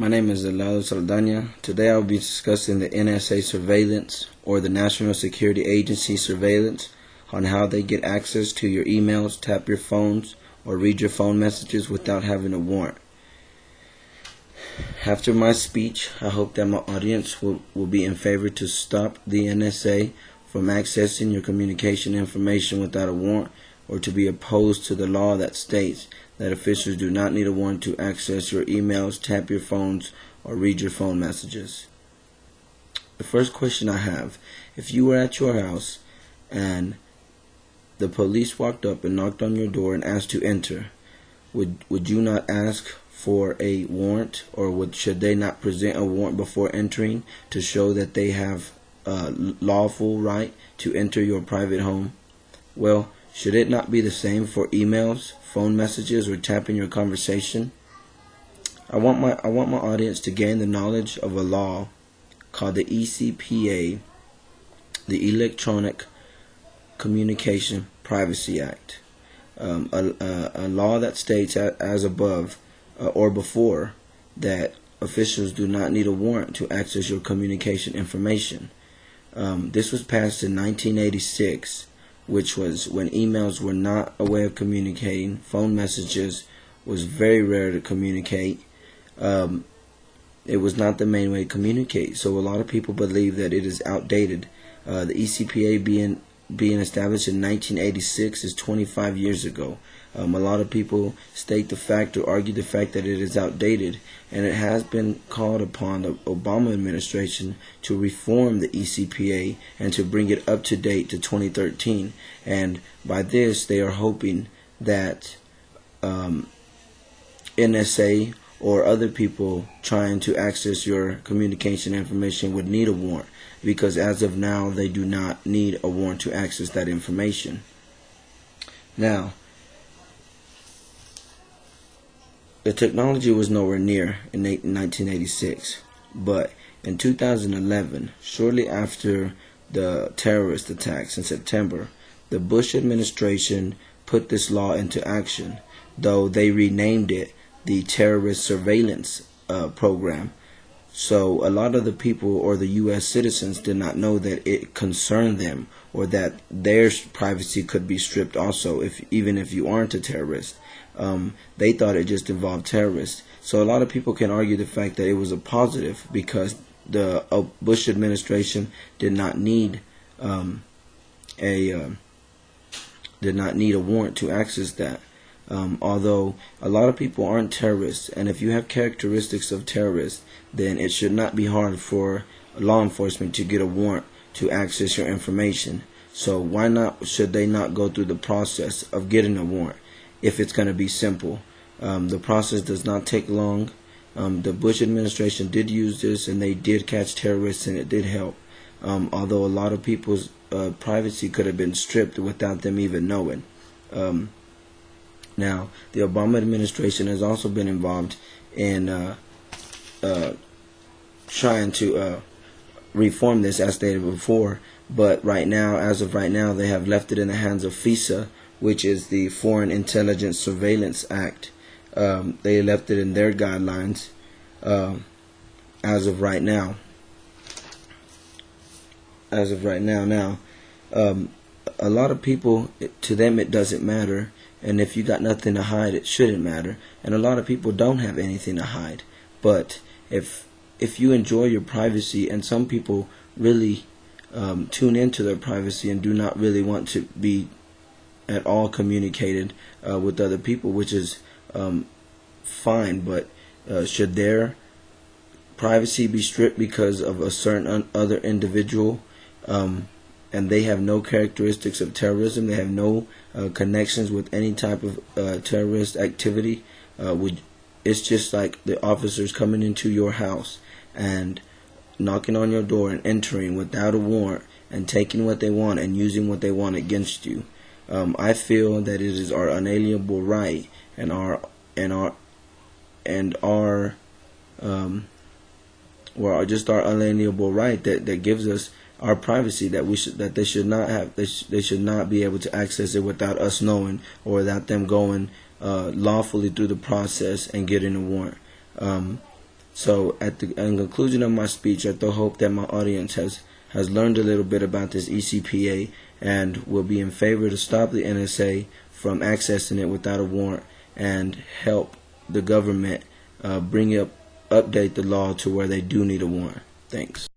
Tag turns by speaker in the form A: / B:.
A: My name is Lalo Saldana. Today I will be discussing the NSA Surveillance, or the National Security Agency Surveillance, on how they get access to your emails, tap your phones, or read your phone messages without having a warrant. After my speech, I hope that my audience will be in favor to stop the NSA from accessing your communication information without a warrant, or to be opposed to the law that states that officials do not need a warrant to access your emails, tap your phones, or read your phone messages. The first question I have: if you were at your house and the police walked up and knocked on your door and asked to enter, would you not ask for a warrant, or should they not present a warrant before entering to show that they have a lawful right to enter your private home? Well, should it not be the same for emails, phone messages, or tapping your conversation? I want my audience to gain the knowledge of a law called the ECPA, the Electronic Communication Privacy Act, a law that states as above or before that officials do not need a warrant to access your communication information. This was passed in 1986, which was when emails were not a way of communicating. Phone messages was very rare to communicate. It was not the main way to communicate, so a lot of people believe that it is outdated. The ECPA being established in 1986 is 25 years ago. A lot of people state the fact or argue the fact that it is outdated, and it has been called upon the Obama administration to reform the ECPA and to bring it up to date to 2013. And by this, they are hoping that NSA or other people trying to access your communication information would need a warrant, because as of now, they do not need a warrant to access that information. Now, the technology was nowhere near in 1986, but in 2011, shortly after the terrorist attacks in September, the Bush administration put this law into action, though they renamed it the Terrorist Surveillance Program. So a lot of the people, or the U.S. citizens, did not know that it concerned them, or that their privacy could be stripped also, even if you aren't a terrorist. They thought it just involved terrorists. So a lot of people can argue the fact that it was a positive, because the Bush administration did not need a warrant to access that. Although a lot of people aren't terrorists, and if you have characteristics of terrorists, then it should not be hard for law enforcement to get a warrant to access your information. So why not? Should they not go through the process of getting a warrant if it's going to be simple? The process does not take long. The Bush administration did use this, and they did catch terrorists, and it did help. Although a lot of people's privacy could have been stripped without them even knowing. Now, the Obama administration has also been involved in trying to reform this, as stated before. But right now, as of right now, they have left it in the hands of FISA, which is the Foreign Intelligence Surveillance Act. They left it in their guidelines as of right now. Now, a lot of people, to them it doesn't matter, and if you got nothing to hide, it shouldn't matter. And a lot of people don't have anything to hide. But if you enjoy your privacy, and some people really tune into their privacy and do not really want to be at all communicated with other people, which is fine, but should their privacy be stripped because of a certain other individual, and they have no characteristics of terrorism, they have no connections with any type of terrorist activity? It's just like the officers coming into your house and knocking on your door and entering without a warrant and taking what they want and using what they want against you. I feel that it is our unalienable right and our unalienable right that gives us our privacy, that they should not be able to access it without us knowing, or without them going lawfully through the process and getting a warrant. So at the conclusion of my speech, I hope that my audience has learned a little bit about this ECPA and will be in favor to stop the NSA from accessing it without a warrant and help the government update the law to where they do need a warrant. Thanks.